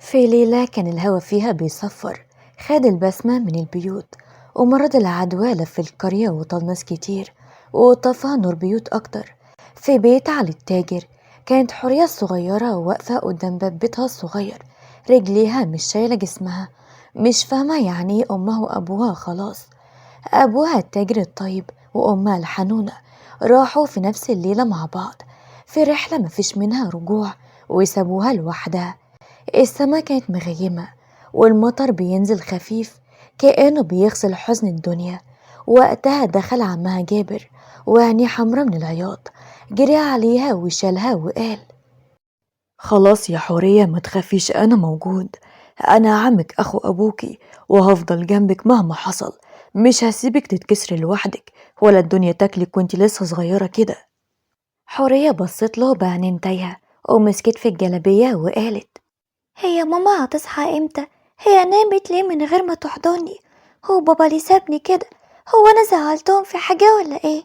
في ليلة كان الهوا فيها بيصفر، خد البسمة من البيوت، ومرض العدوى في القرية وطال ناس كتير، وطفى نور بيوت أكتر. في بيت علي التاجر كانت حورية صغيرة واقفة قدام باب بيتها الصغير، رجليها مش شايلة جسمها، مش فاهمة يعني ايه أمها وأبوها خلاص. أبوها التاجر الطيب وأمها الحنونة راحوا في نفس الليلة مع بعض في رحلة مفيش منها رجوع، وسابوها لوحدها. السما كانت مغيمة والمطر بينزل خفيف كأنه بيغسل حزن الدنيا. وقتها دخل عمها جابر وعينيه حمرا من العياط، جري عليها وشالها وقال: خلاص يا حورية ما تخافيش، أنا موجود، أنا عمك أخو أبوكي، وهفضل جنبك مهما حصل، مش هسيبك تتكسري لوحدك ولا الدنيا تاكلك وانتي لسه صغيرة كده. حورية بصت له بعينين تايهة ومسكت في الجلابية وقالت: هي ماما هتصحى امتى؟ هي نامت ليه من غير ما تحضني؟ هو بابا ليه سابني كده؟ هو انا زعلتهم في حاجة ولا ايه؟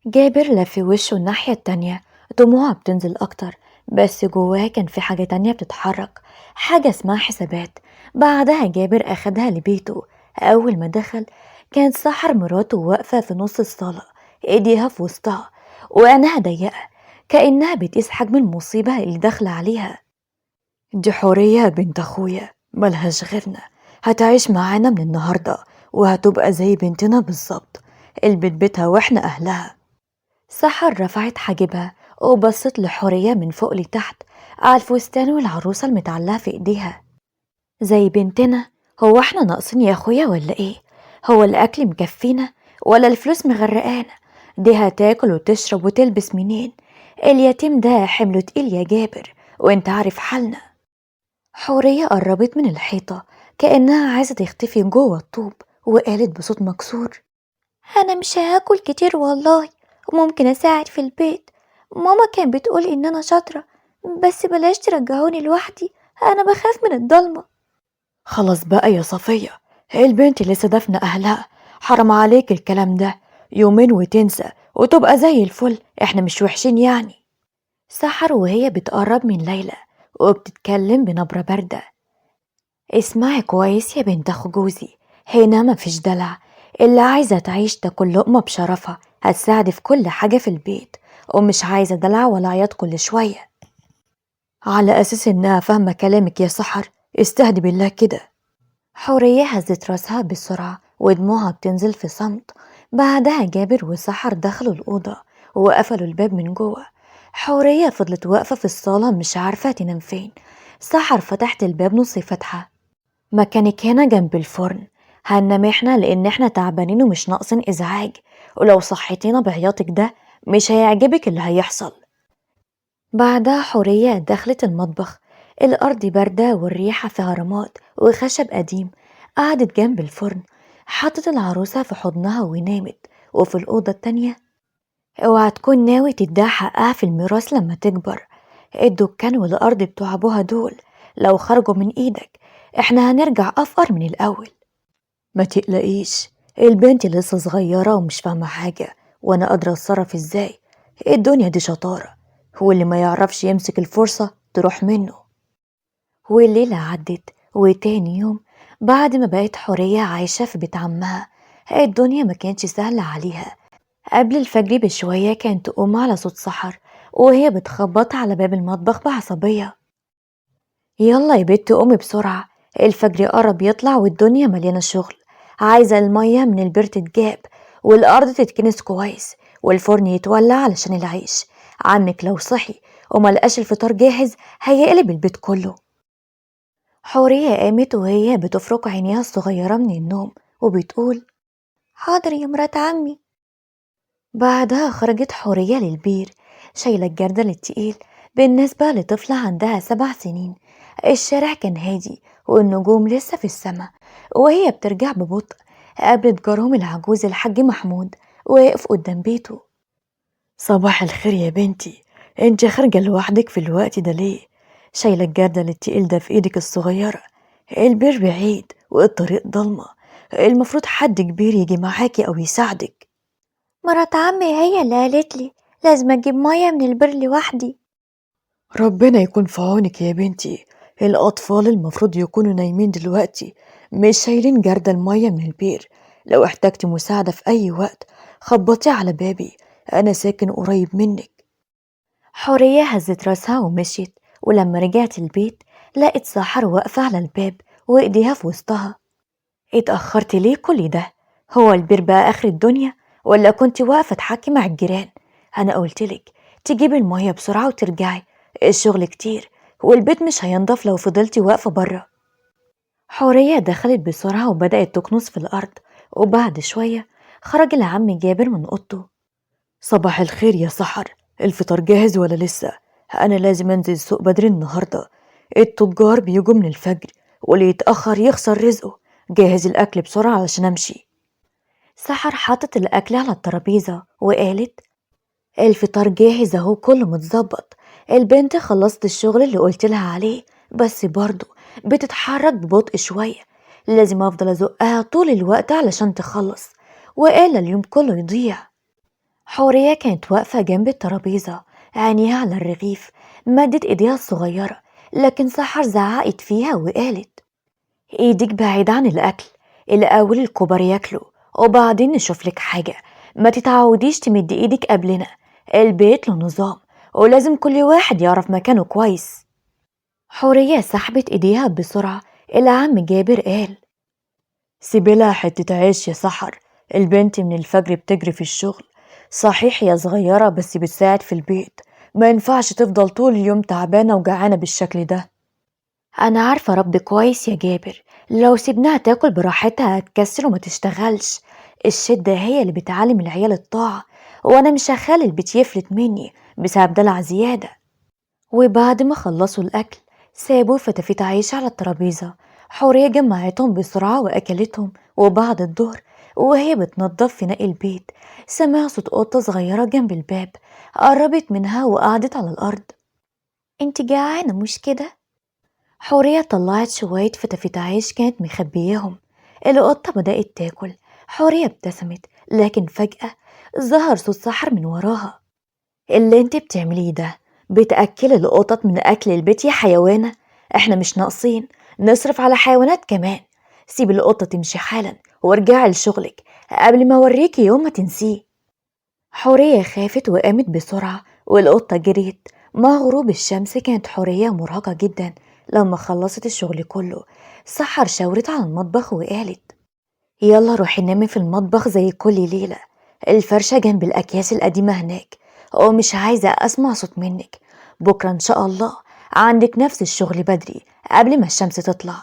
جابر لف وشه الناحية التانية، دموعه بتنزل اكتر، بس جواه كان في حاجة تانية بتتحرك، حاجة اسمها حسابات. بعدها جابر اخدها لبيته. اول ما دخل كانت سحر مراته واقفة في نص الصالة، ايديها في وسطها وعينها ضيقة كأنها بتقيس حجم المصيبة اللي داخلة عليها. دي حورية بنت أخويا ملهاش غيرنا، هتعيش معانا من النهاردة وهتبقى زي بنتنا بالظبط، البيت بيتها واحنا أهلها. سحر رفعت حاجبها وبصت لحورية من فوق لتحت على الفستان والعروسة المتعلقة في ايديها. زي بنتنا؟ هو احنا ناقصين يا اخويا ولا ايه؟ هو الأكل مكفينا ولا الفلوس مغرقانا؟ دي هتاكل وتشرب وتلبس منين؟ اليتيم ده حمله تقيل يا جابر، وانت عارف حالنا. حورية قربت من الحيطة كأنها عايزة تختفي جوه الطوب، وقالت بصوت مكسور: أنا مش هاكل كتير والله، وممكن أساعد في البيت. ماما كان بتقول إن أنا شاطرة، بس بلاش ترجعوني لوحدي، أنا بخاف من الضلمة. خلاص بقى يا صفية، البنت لسه دفنة أهلها، حرام عليك الكلام ده، يومين وتنسى وتبقى زي الفل، احنا مش وحشين يعني. سحر وهي بتقرب من ليلى وبتتكلم بنبرة باردة: اسمعي كويس يا بنت اخو جوزي، هنا مفيش دلع، اللي عايزة تعيش تاكل لقمة بشرفها، هتساعد في كل حاجة في البيت، ومش عايزة دلع ولا عياط كل شوية. على أساس إنها فاهمة كلامك يا سحر، استهدي بالله كده. حورية هزت راسها بسرعة ودموعها بتنزل في صمت. بعدها جابر وسحر دخلوا الأوضة وقفلوا الباب من جوه. حورية فضلت واقفة في الصالة مش عارفة تنام فين. سحر فتحت الباب نص فتحة: مكانك هنا جنب الفرن، هننام احنا لان احنا تعبانين ومش ناقصين ازعاج، ولو صحيتينا بعياطك ده مش هيعجبك اللي هيحصل. بعدها حورية دخلت المطبخ، الارض باردة والريحة فيها رماد وخشب قديم. قعدت جنب الفرن، حطت العروسة في حضنها ونامت. وفي الأوضة التانية: اوعى تكون ناوي تديها حقها في الميراث لما تكبر، الدكان والأرض بتوع أبوها دول لو خرجوا من إيدك إحنا هنرجع أفقر من الأول. ما تقلقيش، البنت لسه صغيرة ومش فاهمة حاجة، وأنا قادرة أتصرف إزاي، الدنيا دي شطارة، هو اللي ما يعرفش يمسك الفرصة تروح منه. والليلة عدت وتاني يوم بعد ما بقت حورية عايشة في بيت عمها، الدنيا ما كانتش سهلة عليها. قبل الفجر بشوية كانت تقوم على صوت سحر وهي بتخبط على باب المطبخ بعصبية: يلا يا بت قومي بسرعة، الفجر قرب يطلع والدنيا مليانة شغل، عايزة المية من البير تتجاب، والأرض تتكنس كويس، والفرن يتولع علشان العيش، عمك لو صحي وملقاش الفطار جاهز هيقلب البيت كله. حورية قامت وهي بتفرك عينيها الصغيرة من النوم وبتقول: حاضر يا مرات عمي. بعدها خرجت حورية للبير شايلة الجردل التقيل. بالنسبة لطفلة عندها 7 سنين، الشارع كان هادي والنجوم لسه في السماء. وهي بترجع ببطء قابلت جارهم العجوز الحاج محمود واقف قدام بيته. صباح الخير يا بنتي، انت خارجة لوحدك في الوقت ده ليه؟ شايلة الجردل التقيل ده في ايدك الصغيرة، البير بعيد والطريق ضلمة، المفروض حد كبير يجي معاكي او يساعدك. مرات عمي هي اللي قالت لي لازم اجيب ميه من البير لوحدي. ربنا يكون في عونك يا بنتي، الأطفال المفروض يكونوا نايمين دلوقتي، مش شايلين جرد المية من البير. لو احتجتي مساعدة في أي وقت خبطي على بابي، أنا ساكن قريب منك. حورية هزت راسها ومشيت، ولما رجعت البيت لقت سحر واقفة على الباب وإيديها في وسطها. اتأخرت ليه كل ده؟ هو البير بقى آخر الدنيا ولا كنت واقفة تحكي مع الجيران؟ أنا قلتلك تجيبي المية بسرعة وترجعي، الشغل كتير والبيت مش هينضف لو فضلتي واقفة برا. حورية دخلت بسرعة وبدأت تكنس في الأرض، وبعد شوية خرج العم جابر من أوضته. صباح الخير يا سحر، الفطار جاهز ولا لسه؟ أنا لازم أنزل السوق بدري النهاردة، التجار بيجوا من الفجر واللي يتأخر يخسر رزقه. جهز الأكل بسرعة علشان أمشي. سحر حطت الأكل على الترابيزة وقالت الفطار جاهز اهو كله متظبط. البنت خلصت الشغل اللي قلتلها عليه، بس برضه بتتحرك ببطء شوية، لازم أفضل أزقها طول الوقت علشان تخلص وإلا اليوم كله يضيع. حورية كانت واقفة جنب الترابيزة، عينيها على الرغيف، مدت ايديها الصغيرة، لكن سحر زعقت فيها وقالت ايدك بعيد عن الأكل، الأول الكبار ياكلوا وبعدين نشوف لك حاجة. ما تتعوديش تمد ايدك قبلنا، البيت له نظام ولازم كل واحد يعرف مكانه كويس. حورية سحبت ايديها بسرعة. العم جابر قال سيبي لها حتة عيش يا سحر، البنت من الفجر بتجري في الشغل، صحيح يا صغيرة بس بتساعد في البيت، ما ينفعش تفضل طول اليوم تعبانة وجعانة بالشكل ده. أنا عارفة رب كويس يا جابر، لو سيبناها تاكل براحتها هتكسر وما تشتغلش. الشدة هي اللي بتعلم العيال الطاعة، وأنا مش هخلي البيت يفلت مني بسبب دلع زيادة. وبعد ما خلصوا الأكل سابوا فتافيت عيش على الترابيزة. حورية جمعتهم بسرعة وأكلتهم، وبعد الظهر وهي بتنظف في نقي البيت سمع صوت قطة صغيرة جنب الباب، قربت منها وقعدت على الأرض. انت جعانة مش كده؟ حورية طلعت شوية فتافيت عيش كانت مخبياهم. القطة بدأت تاكل. حورية ابتسمت، لكن فجأة ظهر صوت سحر من وراها. اللي انت بتعمليه ده بتأكل القطط من أكل البيت يا حيوانة؟ احنا مش ناقصين نصرف على حيوانات كمان. سيب القطة تمشي حالا وارجعي لشغلك قبل ما اوريكي يوم ما تنسيه. حورية خافت وقامت بسرعة والقطة جريت. مع غروب الشمس كانت حورية مرهقة جدا. لما خلصت الشغل كله سحر شاورت على المطبخ وقالت يلا روحي نامي في المطبخ زي كل ليلة، الفرشة جنب الأكياس القديمة هناك، ومش عايزة أسمع صوت منك. بكرة إن شاء الله عندك نفس الشغل بدري قبل ما الشمس تطلع.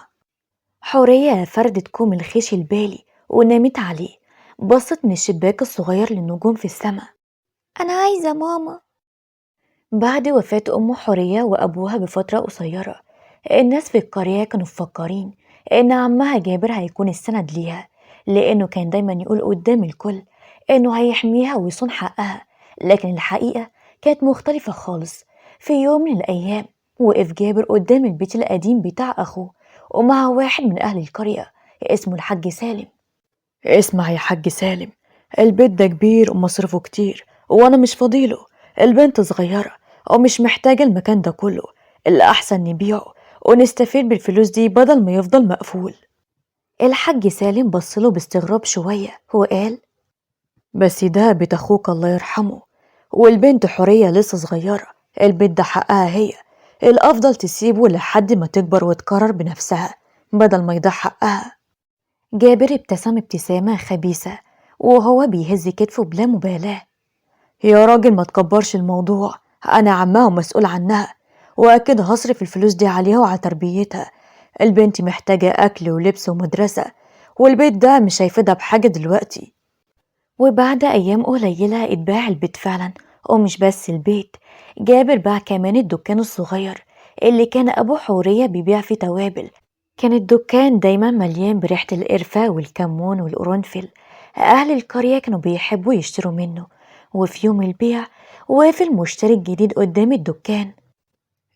حورية فردت كوم الخيش البالي ونامت عليه، بصت من الشباك الصغير للنجوم في السماء. أنا عايزة ماما. بعد وفاة أم حورية وأبوها بفترة قصيرة الناس في القرية كانوا مفكرين إن عمها جابر هيكون السند ليها، لأنه كان دايما يقول قدام الكل إنه هيحميها ويصون حقها. لكن الحقيقة كانت مختلفة خالص. في يوم من الأيام وقف جابر قدام البيت القديم بتاع أخوه ومع واحد من أهل القرية اسمه الحاج سالم. اسمع يا حاج سالم، البيت ده كبير ومصرفه كتير وانا مش فاضيله، البنت صغيرة ومش محتاجة المكان ده كله، اللي احسن نبيعه ونستفيد بالفلوس دي بدل ما يفضل مقفول. الحاج سالم بصله باستغراب شوية وقال بس ده بيت اخوك الله يرحمه، والبنت حورية لسه صغيرة، البيت ده حقها هي، الافضل تسيبه لحد ما تكبر وتقرر بنفسها بدل ما يضيع حقها. جابر ابتسم ابتسامة خبيثة وهو بيهز كتفه بلا مبالاة. يا راجل ما تكبرش الموضوع، أنا عمها ومسؤول عنها، وأكيد هصرف الفلوس دي عليها وعلى تربيتها. البنت محتاجة أكل ولبس ومدرسة، والبيت ده مش هيفيدها بحاجة دلوقتي. وبعد أيام قليلة اتباع البيت فعلا، ومش بس البيت، جابر باع كمان الدكان الصغير اللي كان أبو حورية بيبيع فيه توابل. كان الدكان دايما مليان بريحة القرفة والكمون والقرنفل. أهل القرية كانوا بيحبوا يشتروا منه. وفي يوم البيع وقف المشتري الجديد قدام الدكان.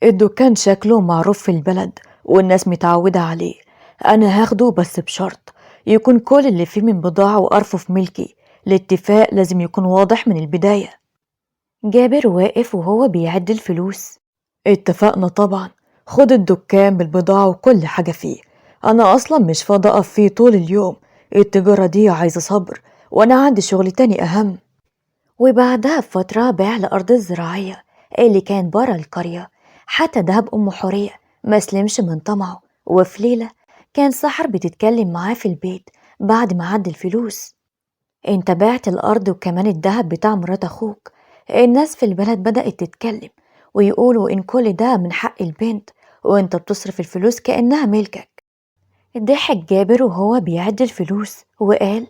الدكان شكله معروف في البلد والناس متعودة عليه، أنا هاخده بس بشرط يكون كل اللي فيه من بضاعة وأرفف ملكي، الاتفاق لازم يكون واضح من البداية. جابر واقف وهو بيعد الفلوس. اتفقنا طبعا، خد الدكان بالبضاعة وكل حاجة فيه، أنا أصلا مش فاضي أقف فيه طول اليوم، التجارة دي عايزة صبر وأنا عندي شغل تاني أهم. وبعدها بفترة باع الأرض الزراعية اللي كان برا القرية. حتى دهب أم حورية ما سلمش من طمعه، وفي ليلة كان سحر بتتكلم معاه في البيت بعد ما عد الفلوس. انت بعت الأرض وكمان الدهب بتاع مرات أخوك. الناس في البلد بدأت تتكلم ويقولوا إن كل ده من حق البنت، وانت بتصرف الفلوس كأنها ملكك. ضحك جابر وهو بيعد الفلوس وقال: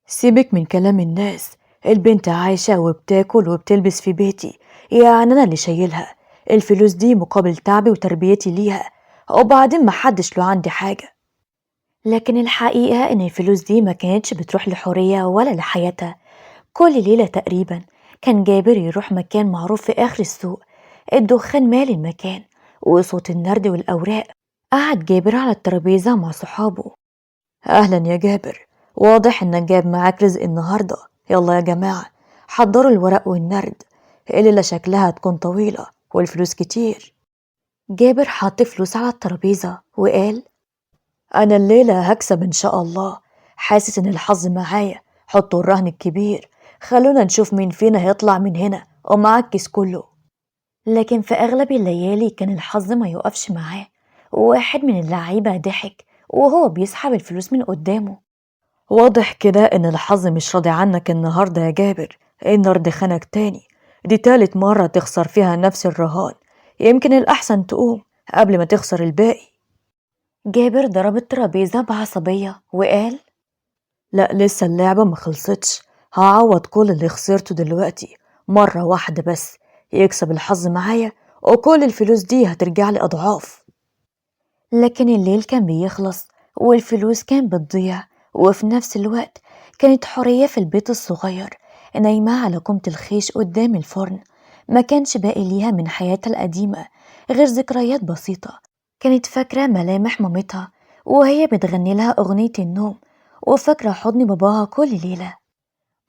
سيبك من كلام الناس، البنت عايشة وبتاكل وبتلبس في بيتي، يعني أنا اللي شايلها. الفلوس دي مقابل تعبي وتربيتي ليها، وبعدين محدش له عندي حاجة. لكن الحقيقة إن الفلوس دي ما كانتش بتروح لحورية ولا لحياتها. كل ليلة تقريبا كان جابر يروح مكان معروف في آخر السوق، الدخان مالي المكان وصوت النرد والأوراق. قعد جابر على الترابيزة مع صحابه. أهلا يا جابر، واضح إنك جايب معاك رزق النهاردة. يلا يا جماعة، حضروا الورق والنرد، الليلة شكلها تكون طويلة والفلوس كتير. جابر حط فلوس على الترابيزة وقال: أنا الليلة هكسب إن شاء الله، حاسس إن الحظ معايا. حطوا الرهن الكبير، خلونا نشوف مين فينا هيطلع من هنا ومعكس كله. لكن في أغلب الليالي كان الحظ ما يقفش معاه. واحد من اللعيبة ضحك وهو بيسحب الفلوس من قدامه. واضح كده إن الحظ مش راضي عنك النهاردة يا جابر، النرد خانك تاني، دي تالت مرة تخسر فيها نفس الرهان، يمكن الأحسن تقوم قبل ما تخسر الباقي. جابر ضرب الترابيزة بعصبية وقال: لا لسه اللعبة ما خلصتش، هعوض كل اللي خسرته دلوقتي مرة واحدة بس، يكسب الحظ معايا وكل الفلوس دي هترجع لي أضعاف. لكن الليل كان بيخلص والفلوس كان بتضيع، وفي نفس الوقت كانت حورية في البيت الصغير نايمة على كومة الخيش قدام الفرن. ما كانش باقي ليها من حياتها القديمة غير ذكريات بسيطة. كانت فاكرة ملامح مامتها وهي بتغني لها أغنية النوم، وفاكرة حضن باباها كل ليلة.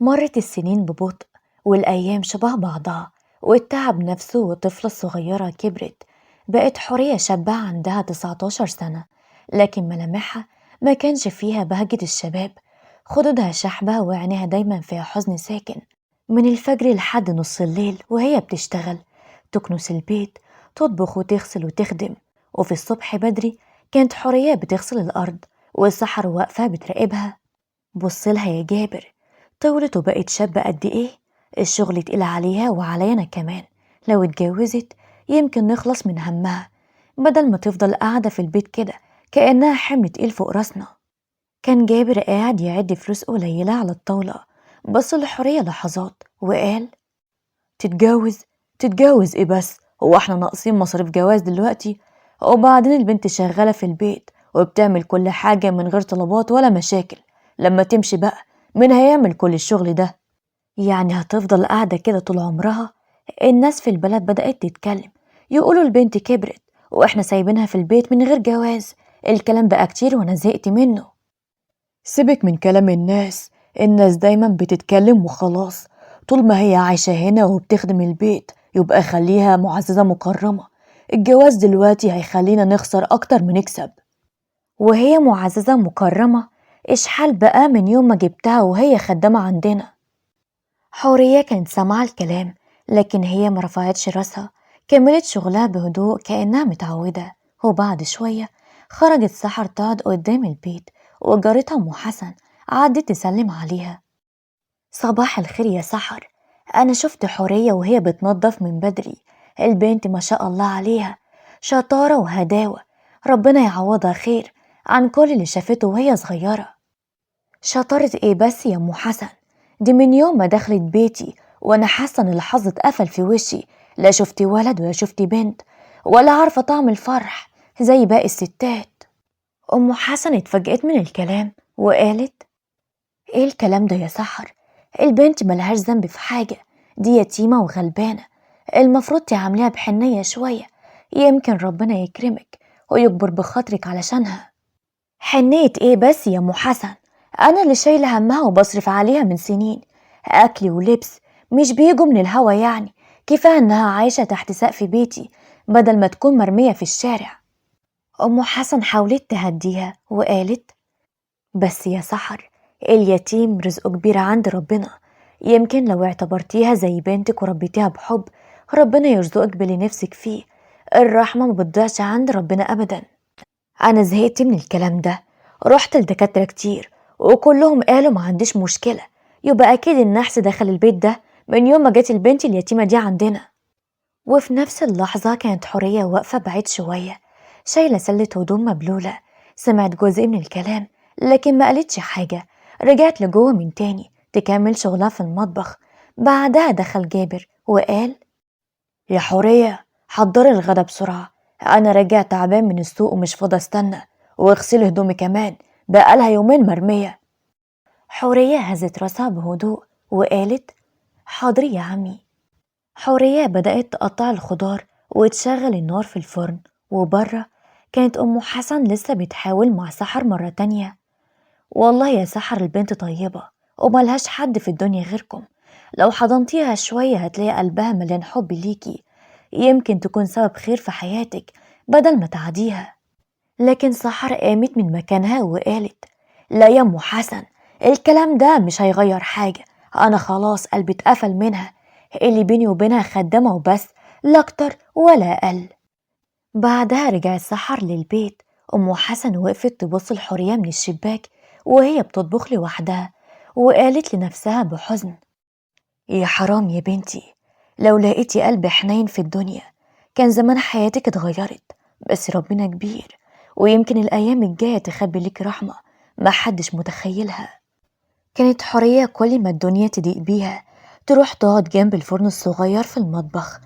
مرت السنين ببطء والأيام شبه بعضها، والتعب نفسه والطفلة الصغيرة كبرت. بقت حورية شابة عندها 19 سنة، لكن ملامحها ما كانش فيها بهجة الشباب. خدودها شحبة وعينيها دايما فيها حزن ساكن. من الفجر لحد نص الليل وهي بتشتغل، تكنس البيت، تطبخ وتغسل وتخدم. وفي الصبح بدري كانت حورية بتغسل الأرض والسحر واقفة بتراقبها. بصلها يا جابر، طولت وبقت شابة قد ايه. الشغل تقيل عليها وعلينا كمان، لو اتجوزت يمكن نخلص من همها، بدل ما تفضل قاعدة في البيت كده كأنها حمل تقيل فوق راسنا. كان جابر قاعد يعد فلوس قليلة على الطاولة، بص لحورية لحظات وقال: تتجوز؟ تتجوز ايه بس؟ هو احنا ناقصين مصاريف جواز دلوقتي؟ وبعدين البنت شغالة في البيت وبتعمل كل حاجة من غير طلبات ولا مشاكل، لما تمشي بقى مين هيعمل كل الشغل ده؟ يعني هتفضل قاعدة كده طول عمرها؟ الناس في البلد بدأت تتكلم، يقولوا البنت كبرت واحنا سايبينها في البيت من غير جواز. الكلام بقى كتير وانا زهقت منه. سيبك من كلام الناس، الناس دايما بتتكلم وخلاص. طول ما هي عايشة هنا وبتخدم البيت يبقى خليها معززة مكرمة. الجواز دلوقتي هيخلينا نخسر أكتر من نكسب. وهي معززة مكرمة؟ إشحال بقى من يوم ما جبتها وهي خدامة عندنا. حورية كانت سامعة الكلام، لكن هي مرفعتش راسها، كملت شغلها بهدوء كأنها متعودة. وبعد شوية خرجت سحر تقعد قدام البيت، وجارتها أم حسن عدت تسلم عليها. صباح الخير يا سحر، أنا شفت حورية وهي بتنظف من بدري. البنت ما شاء الله عليها، شطارة وهداوة، ربنا يعوضها خير عن كل اللي شافته وهي صغيرة. شطارة ايه بس يا أم حسن؟ دي من يوم ما دخلت بيتي وانا حاسة ان الحظ اتقفل في وشي، لا شفتي ولد ولا شفتي بنت، ولا عارفة طعم الفرح زي باقي الستات. أم حسن اتفاجئت من الكلام وقالت: ايه الكلام ده يا سحر؟ البنت ملهاش ذنب في حاجة، دي يتيمة وغلبانة، المفروض تعامليها بحنية شوية، يمكن ربنا يكرمك ويكبر بخاطرك علشانها. حنية ايه بس يا أم حسن؟ انا اللي شايلة همها وبصرف عليها من سنين، اكل ولبس مش بيجوا من الهوا يعني. كفاية انها عايشة تحت سقف بيتي، بدل ما تكون مرمية في الشارع. أم حسن حاولت تهديها وقالت: بس يا سحر، اليتيم رزقه كبير عند ربنا، يمكن لو اعتبرتيها زي بنتك وربيتيها بحب ربنا يرزقك باللي نفسك فيه. الرحمة ما بتضيعش عند ربنا أبدا. أنا زهقت من الكلام ده، رحت لدكاترة كتير وكلهم قالوا ما عنديش مشكلة، يبقى أكيد النحس دخل البيت ده من يوم ما جت البنت اليتيمة دي عندنا. وفي نفس اللحظة كانت حورية واقفة بعيد شوية شايلة سلة هدوم مبلولة. سمعت جزء من الكلام لكن ما قالتش حاجة. رجعت لجوه من تاني تكمل شغلها في المطبخ. بعدها دخل جابر وقال: يا حورية، حضري الغدا بسرعة، أنا راجع تعبان من السوق ومش فاضي استنى، واغسلي هدومي كمان، بقالها يومين مرمية. حورية هزت راسها بهدوء وقالت: حاضر يا عمي. حورية بدأت تقطع الخضار وتشغل النار في الفرن، وبره كانت أم حسن لسه بتحاول مع سحر مرة تانية: والله يا سحر البنت طيبة وملهاش حد في الدنيا غيركم، لو حضنتيها شوية هتلاقي قلبها مليان حب ليكي، يمكن تكون سبب خير في حياتك بدل ما تعديها. لكن سحر قامت من مكانها وقالت: لا يا أم حسن، الكلام ده مش هيغير حاجة، أنا خلاص قلبي اتقفل منها، اللي بيني وبينها خدامة وبس، لا أكتر ولا أقل. بعدها رجعت سحر للبيت. أم حسن وقفت تبص الحورية من الشباك وهي بتطبخ لوحدها، وقالت لنفسها بحزن: يا حرام يا بنتي، لو لقيتي قلب حنين في الدنيا كان زمان حياتك اتغيرت، بس ربنا كبير ويمكن الأيام الجاية تخبي لك رحمة محدش متخيلها. كانت حورية كل ما الدنيا تضيق بيها تروح تقعد جنب الفرن الصغير في المطبخ.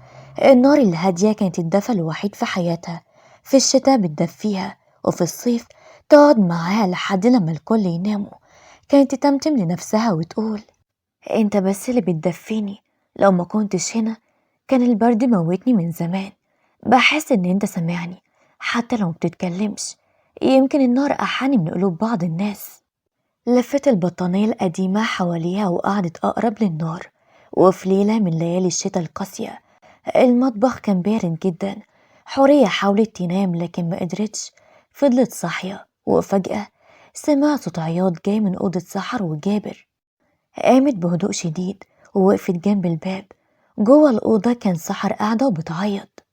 النار الهادية كانت الدفى الوحيد في حياتها، في الشتاء بتدفيها وفي الصيف تقعد معاها لحد لما الكل يناموا. كانت تتمتم لنفسها وتقول: انت بس اللي بتدفيني، لو ما كنتش هنا كان البرد موتني من زمان. بحس ان انت سامعني حتى لو مبتتكلمش، يمكن النار أحاني من قلوب بعض الناس. لفت البطانية القديمة حواليها وقعدت أقرب للنار. وفي ليلة من ليالي الشتاء القاسية المطبخ كان بارد جدا. حورية حاولت تنام لكن ما قدرتش، فضلت صاحية وفجأة سمعت صوت عياط جاي من أوضة سحر وجابر. قامت بهدوء شديد ووقفت جنب الباب. جوه الأوضة كان سحر قاعدة وبتعيط: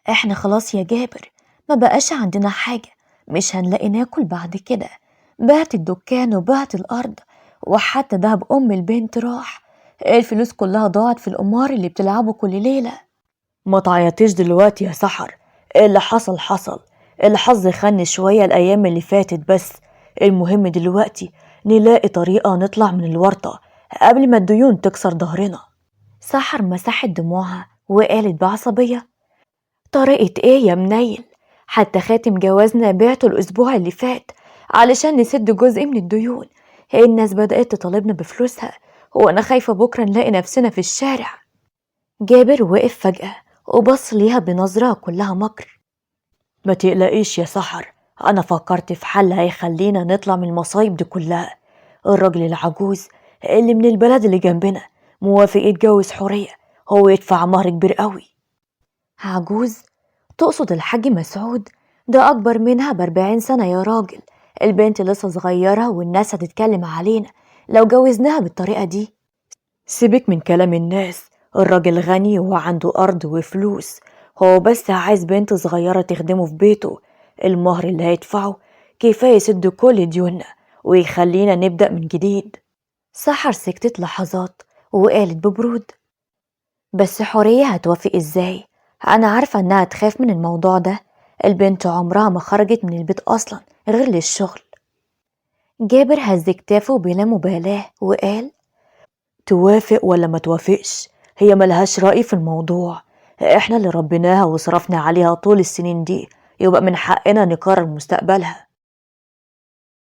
احنا خلاص يا جابر، ما بقاش عندنا حاجة، مش هنلاقي ناكل بعد كده، بعت الدكان وبعت الأرض وحتى دهب أم البنت راح، الفلوس كلها ضاعت في القمار اللي بتلعبه كل ليلة. ما تعيطيش دلوقتي يا سحر، اللي حصل حصل، الحظ خان شوية الأيام اللي فاتت، بس المهم دلوقتي نلاقي طريقة نطلع من الورطة قبل ما الديون تكسر ظهرنا. سحر مسحت دموعها وقالت بعصبية: طريقة ايه يا منيل؟ حتى خاتم جوازنا بعته الأسبوع اللي فات علشان نسد جزء من الديون، الناس بدأت تطالبنا بفلوسها وأنا خايفة بكرة نلاقي نفسنا في الشارع. جابر وقف فجأة وبص ليها بنظرة كلها مكر: ما تقلقيش يا سحر، أنا فكرت في حل هيخلينا نطلع من المصايب دي كلها. الراجل العجوز اللي من البلد اللي جنبنا موافق يتجوز حورية، هو يدفع مهر كبير قوي. عجوز؟ تقصد الحاج مسعود؟ ده أكبر منها ب40 سنة يا راجل، البنت لسه صغيرة والناس هتتكلم علينا لو جوزناها بالطريقة دي. سيبك من كلام الناس، الراجل غني وعنده أرض وفلوس، هو بس عايز بنت صغيرة تخدمه في بيته، المهر اللي هيدفعه كفاية يسد كل ديوننا ويخلينا نبدأ من جديد. سحر سكتت لحظات وقالت ببرود: بس حورية هتوافق ازاي؟ أنا عارفة إنها تخاف من الموضوع ده، البنت عمرها ما خرجت من البيت أصلا غير للشغل. جابر هز كتافه بلا مبالاة وقال: توافق ولا ما توافقش هي ملهاش رأي في الموضوع، احنا اللي ربيناها وصرفنا عليها طول السنين دي، يبقى من حقنا نقرر مستقبلها.